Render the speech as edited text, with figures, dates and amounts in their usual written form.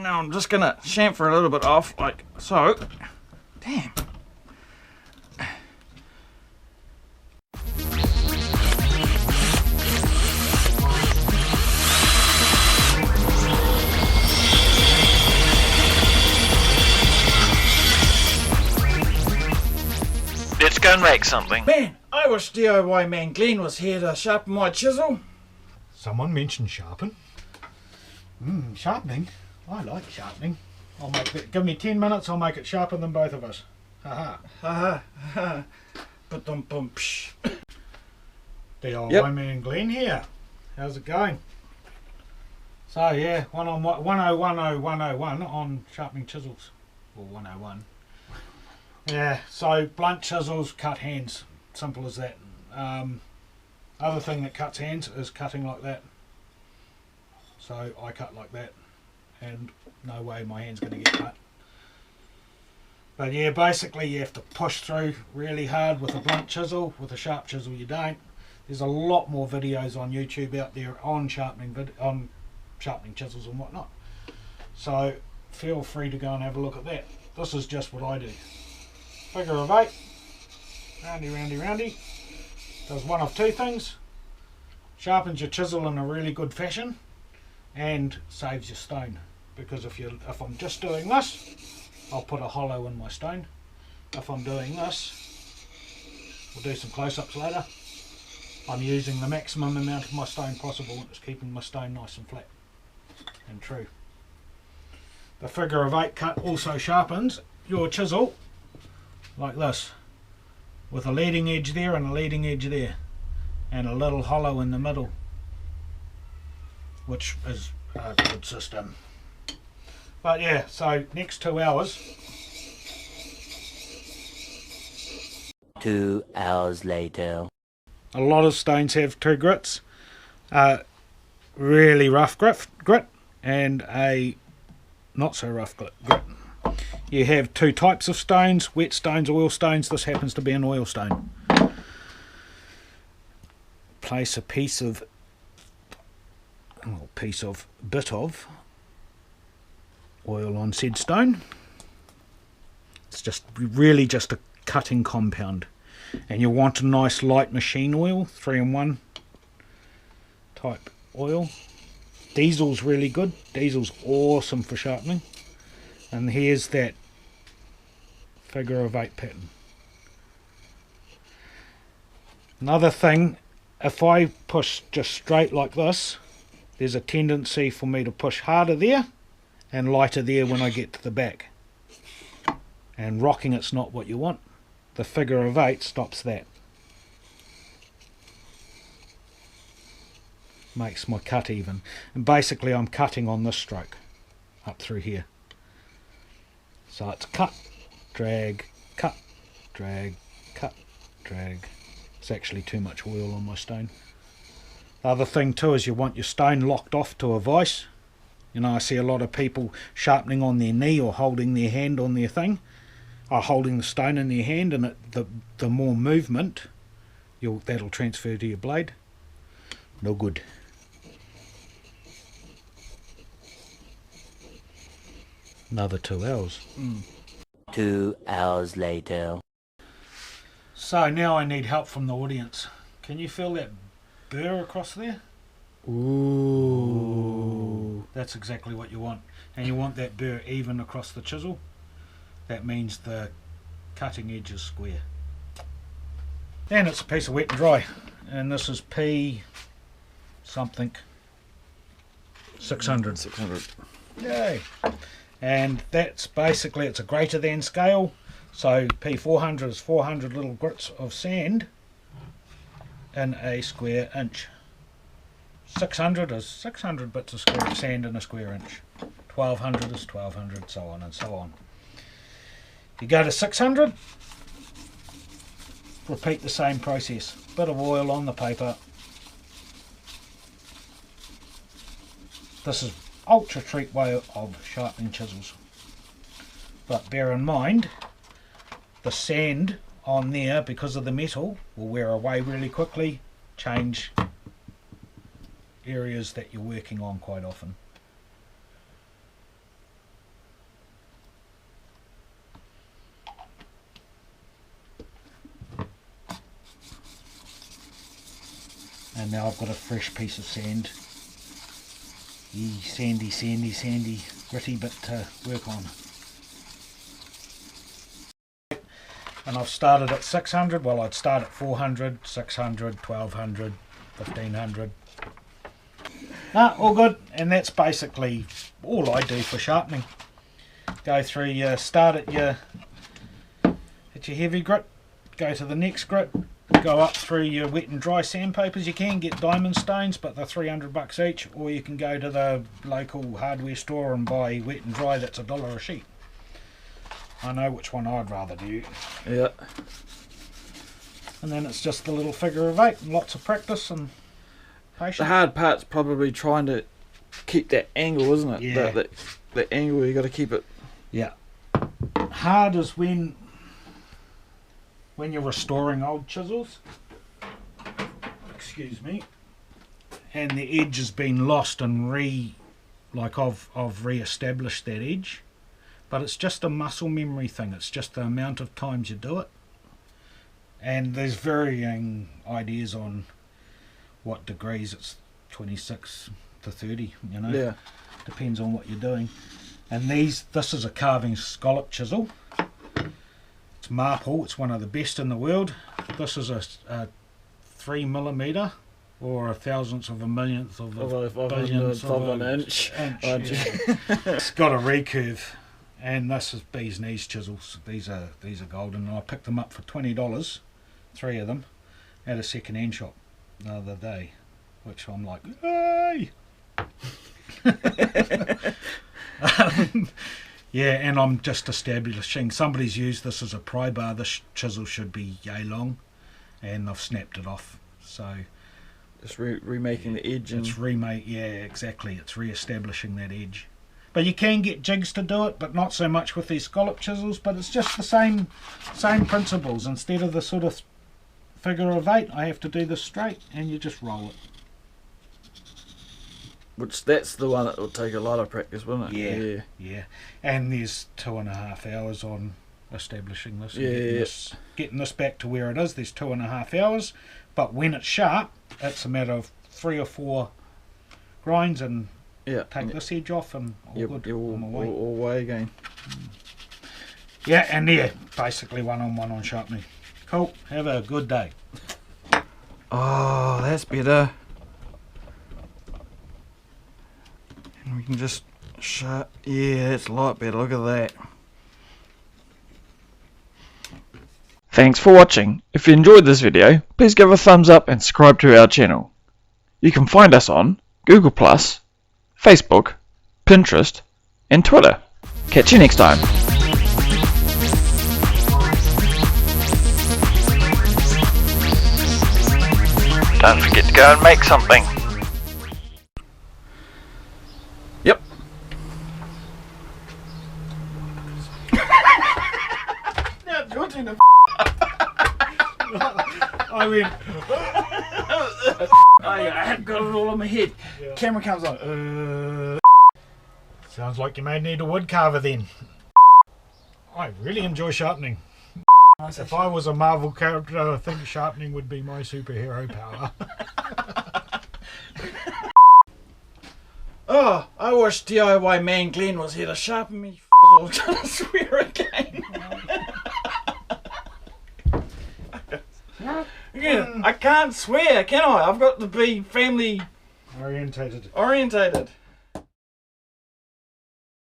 Now I'm just gonna chamfer a little bit off, like so. Damn. Let's go and make something. Man, I wish DIY Man Glen was here to sharpen my chisel. Someone mentioned sharpen. Sharpening. I like sharpening. I'll make it. Give me 10 minutes, I'll make it sharper than both of us. Haha. Haha. Ha. Ba-dum-bum, psh. DIY Man Glen here. How's it going? So yeah, 1010101 on sharpening chisels. Or 101. Yeah, so blunt chisels cut hands. Simple as that. Other thing that cuts hands is cutting like that. So I cut like that, and no way my hand's going to get cut. But yeah, basically you have to push through really hard with a blunt chisel. With a sharp chisel you don't. There's a lot more videos on YouTube out there on sharpening chisels and whatnot. So feel free to go and have a look at that. This is just what I do. Figure of 8, roundy, roundy, roundy. Does one of two things: sharpens your chisel in a really good fashion, and saves your stone. Because if I'm just doing this, I'll put a hollow in my stone. If I'm doing this, we'll do some close-ups later, I'm using the maximum amount of my stone possible, and it's keeping my stone nice and flat and true. The figure of 8 cut also sharpens your chisel like this, with a leading edge there and a leading edge there, and a little hollow in the middle, which is a good system. But yeah, so next 2 hours. 2 hours later. A lot of stones have 2 grits, really rough grit and a not so rough grit. You have 2 types of stones: wet stones, oil stones. This happens to be an oil stone. Place a bit of oil on said stone. It's just really just a cutting compound, and you want a nice light machine oil, 3-in-1 type oil. Diesel's really good. Diesel's awesome for sharpening. And here's that figure of 8 pattern. Another thing, if I push just straight like this, there's a tendency for me to push harder there and lighter there when I get to the back. And rocking it's not what you want. The figure of 8 stops that. Makes my cut even. And basically I'm cutting on this stroke up through here. So it's cut, drag, cut, drag, cut, drag. It's actually too much oil on my stone. The other thing too is you want your stone locked off to a vise. You know, I see a lot of people sharpening on their knee or holding their hand on their thing, or holding the stone in their hand, and the more movement, that'll transfer to your blade. No good. Another 2 hours. 2 hours later. So now I need help from the audience. Can you feel that burr across there? Ooh. That's exactly what you want. And you want that burr even across the chisel. That means the cutting edge is square. And it's a piece of wet and dry. And this is P something 600. 600. Yay. And that's basically, it's a greater than scale. So P400 is 400 little grits of sand in a square inch. 600 is 600 bits of sand in a square inch. 1200 is 1200, so on and so on. You go to 600, repeat the same process. Bit of oil on the paper. This is ultra treat way of sharpening chisels. But bear in mind, the sand on there, because of the metal, will wear away really quickly, change areas that you're working on quite often. And now I've got a fresh piece of sand. Sandy, gritty bit to work on. And I've started at 600. Well, I'd start at 400, 600, 1200, 1500. No, all good. And that's basically all I do for sharpening. Go through your start at your heavy grit, go to the next grit, go up through your wet and dry sandpapers. You can get diamond stones, but they're $300 each, or you can go to the local hardware store and buy wet and dry. That's $1 a sheet. I know which one I'd rather do. Yeah. And then it's just the little figure of 8 and lots of practice and patience. The hard part's probably trying to keep that angle, isn't it? Yeah. The angle, you got to keep it. Yeah. Hard is when you're restoring old chisels. Excuse me. And the edge has been lost and I've re-established that edge. But it's just a muscle memory thing. It's just the amount of times you do it. And there's varying ideas on what degrees. It's 26 to 30, you know. Yeah. Depends on what you're doing. And this is a carving scallop chisel. It's marble. It's one of the best in the world. This is a 3mm or a thousandth of a millionth of a billionth of an inch. Yeah. It's got a recurve. And this is bee's knees chisels. These are golden. And I picked them up for $20, 3 of them, at a second-hand shop the other day, which I'm like, hey! Yeah, and I'm just establishing. Somebody's used this as a pry bar. This chisel should be yay long, and I've snapped it off. So just remaking the edge. It's yeah, exactly. It's re-establishing that edge. But you can get jigs to do it, but not so much with these scallop chisels. But it's just the same principles. Instead of the sort of figure of 8, I have to do this straight, and you just roll it. Which that's the one that will take a lot of practice, wouldn't it? Yeah. And there's 2.5 hours on establishing this. Getting this back to where it is. There's 2.5 hours. But when it's sharp, it's a matter of 3 or 4 grinds and take this edge off and all good. All way again. Yeah, and basically one-on-one on sharpening. Cool. Have a good day. Oh, that's better. And we can just yeah, that's a lot better. Look at that. Thanks for watching. If you enjoyed this video, please give a thumbs up and subscribe to our channel. You can find us on Google+, Facebook, Pinterest, and Twitter. Catch you next time. Don't forget to go and make something. Yep. Now it's your turn to I went. I have got it all in my head. Yeah. Camera comes on. Sounds like you may need a wood carver then. I really enjoy sharpening. If I was a Marvel character, I think sharpening would be my superhero power. Oh, I wish DIY Man Glen was here to sharpen me. I was gonna swear again. Again, I can't swear, can I? I've got to be family Orientated. orientated.